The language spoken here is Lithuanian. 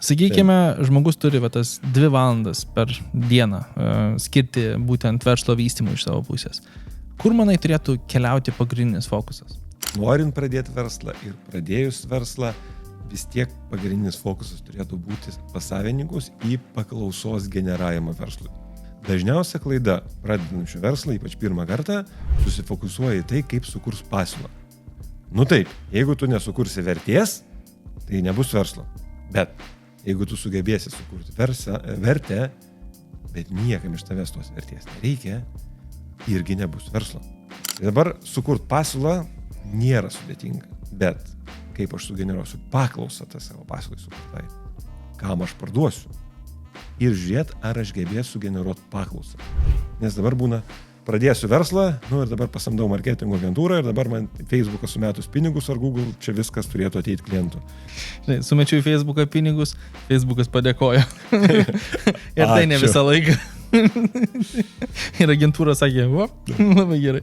Sakykime, žmogus turi tas 2 valandas per dieną skirti būtent verslo vystymui iš savo pusės. Kur, manai, turėtų keliauti pagrindinis fokusas? Norint pradėti verslą ir pradėjus verslą, vis tiek pagrindinis fokusas turėtų būti pas savininkus į paklausos generavimą verslui. Dažniausia klaida pradedančių verslą, ypač pirmą kartą, susifokusuoja į tai, kaip sukurs pasiūlą. Taip, jeigu tu nesukursi vertės, tai nebus verslo. Bet jeigu tu sugebėsi sukurti vertę, bet niekam iš tavęs tos vertės nereikia, irgi nebus verslo. Tai dabar sukurt pasiūlą nėra sudėtinga, bet kaip aš sugeneruosiu paklausą tą savo pasiūlai sukurtai, kam aš parduosiu ir žiūrėt, ar aš gebėsiu generuoti paklausą. Nes dabar būna, pradėsiu verslą, ir dabar pasamdau marketingo agentūrą ir dabar man Facebooką sumetus pinigus ar Google, čia viskas turėtų ateiti klientų. Sumečiau į Facebooką pinigus, Facebookas padėkojo. Ir tai ne visą laiką. Ir agentūra sakė, labai gerai.